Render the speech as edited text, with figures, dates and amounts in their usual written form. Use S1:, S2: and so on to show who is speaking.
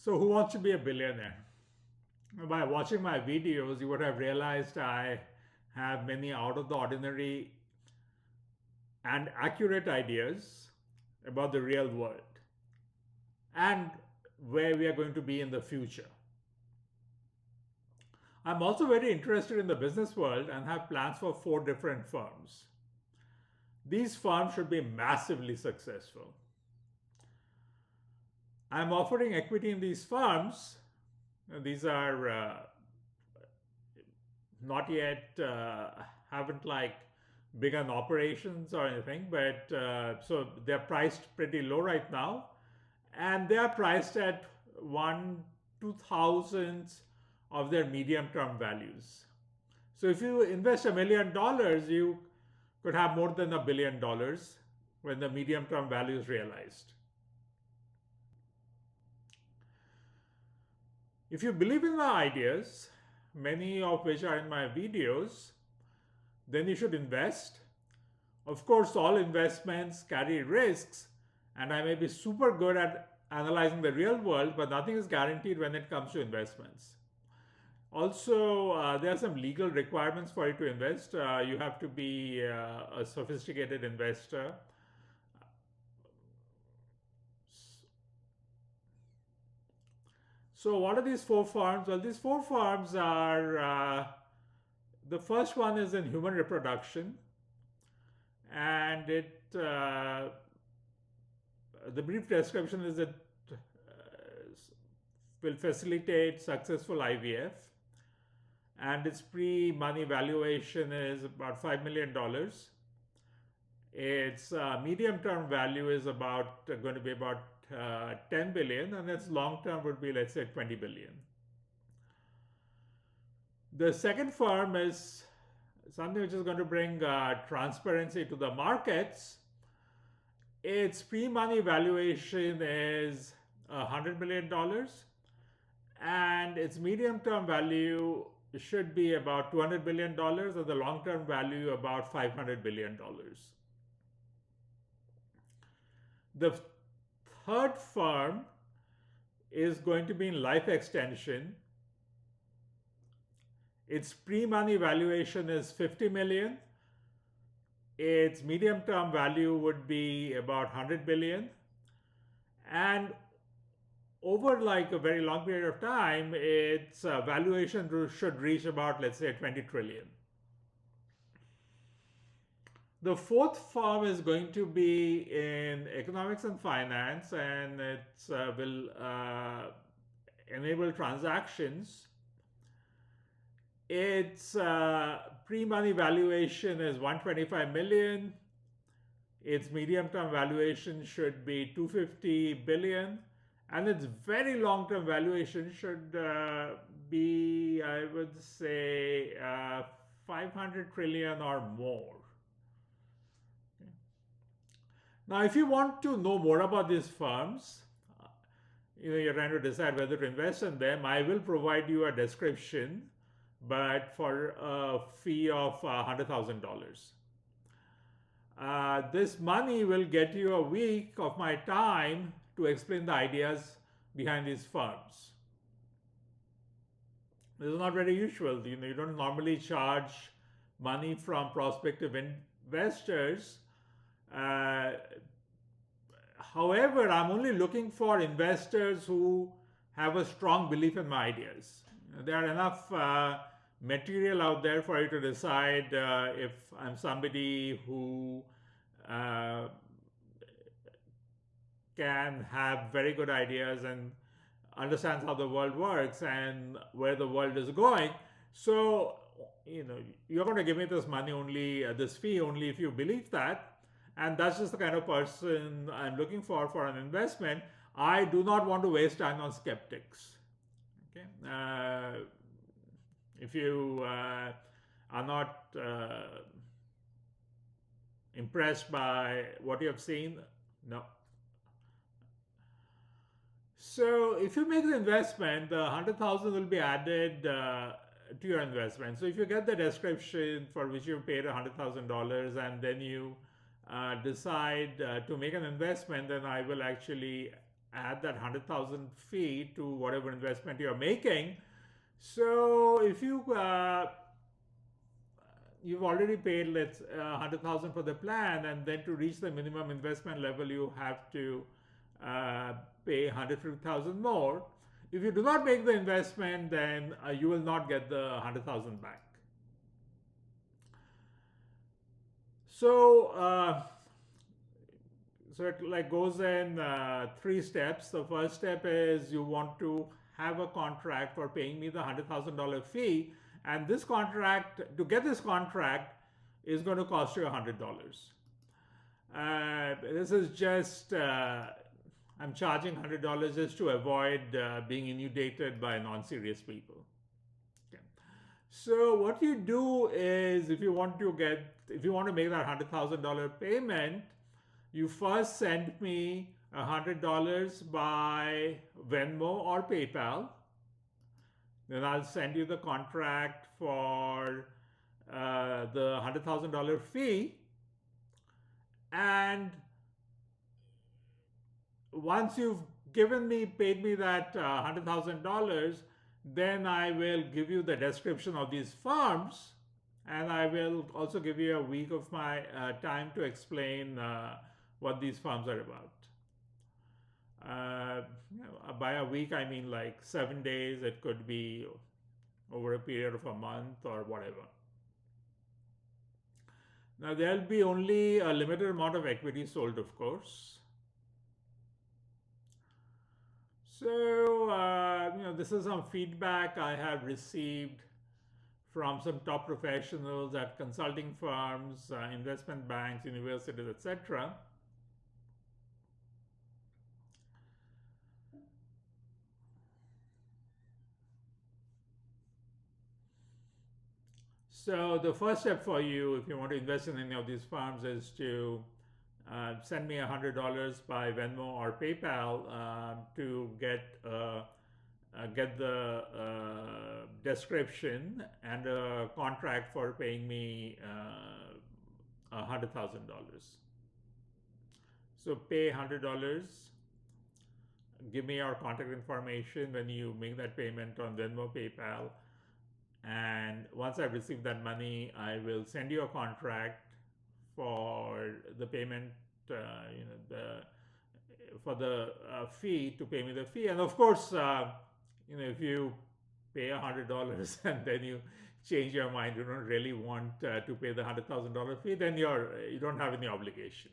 S1: So, who wants to be a billionaire? By watching my videos, you would have realized I have many out of the ordinary and accurate ideas about the real world and where we are going to be in the future. I'm also very interested in the business world and have plans for 4 different firms. These firms should be massively successful. I'm offering equity in these firms. These are not yet haven't begun operations or anything, but so they're priced pretty low right now, and they are priced at 1/2000 of their medium-term values. So if you invest $1 million, you could have more than $1 billion when the medium-term value is realized. If you believe in the ideas, many of which are in my videos, then you should invest. Of course, all investments carry risks, and I may be super good at analyzing the real world, but nothing is guaranteed when it comes to investments. Also, there are some legal requirements for you to invest. You have to be a sophisticated investor. So, what are these 4 firms? Well, these 4 firms are the first one is in human reproduction, and the brief description is that will facilitate successful IVF, and its pre-money valuation is about $5 million. Its medium-term value is going to be about 10 billion, and its long-term would be, let's say, 20 billion. The second firm is something which is going to bring transparency to the markets. Its pre-money valuation is $100 million, and its medium-term value should be about $200 billion, and the long-term value about $500 billion. The third firm is going to be in life extension. Its pre-money valuation is 50 million. Its medium-term value would be about 100 billion. And over a very long period of time, its valuation should reach about, let's say, 20 trillion. The fourth firm is going to be in economics and finance, and it will enable transactions. Its pre-money valuation is 125 million. Its medium-term valuation should be 250 billion, and its very long-term valuation should be, I would say, 500 trillion or more. Okay. Now, if you want to know more about these firms, you're trying to decide whether to invest in them, I will provide you a description, but for a fee of $100,000. This money will get you a week of my time to explain the ideas behind these firms. This is not very usual. You don't normally charge money from prospective investors. However, I'm only looking for investors who have a strong belief in my ideas. There are enough material out there for you to decide if I'm somebody who can have very good ideas and understands how the world works and where the world is going. So, you're going to give me this money only, this fee only if you believe that. And that's just the kind of person I'm looking for an investment. I do not want to waste time on skeptics. Okay. If you are not impressed by what you have seen, no. So if you make the investment, the 100,000 will be added to your investment. So if you get the description for which you paid $100,000 and then you decide to make an investment, then I will actually add that 100,000 fee to whatever investment you're making. So if you've already paid, let's 100,000 for the plan, and then to reach the minimum investment level, you have to pay 150,000 more. If you do not make the investment, then you will not get the 100,000 back. So it like goes in 3 steps. The first step is you want to have a contract for paying me the $100,000 fee, and this contract, to get this contract, is going to cost you $100. This is just I'm charging $100 just to avoid being inundated by non-serious people. Okay. So what you do is, if you want to make that $100,000 payment, you first send me $100 by Venmo or PayPal. Then I'll send you the contract for the $100,000 fee. And once you've paid me that $100,000, then I will give you the description of these firms, and I will also give you a week of my time to explain what these firms are about. By a week, I mean like 7 days. It could be over a period of a month or whatever. Now, there'll be only a limited amount of equity sold, of course. So, this is some feedback I have received from some top professionals at consulting firms, investment banks, universities, etc. So the first step for you, if you want to invest in any of these firms, is to send me $100 by Venmo or PayPal to get the description and a contract for paying me $100,000. So pay $100. Give me your contact information when you make that payment on Venmo, PayPal. And once I've received that money, I will send you a contract for the payment, for the fee, to pay me the fee. And of course, if you pay $100 and then you change your mind, you don't really want to pay the $100,000 fee, then you don't have any obligation.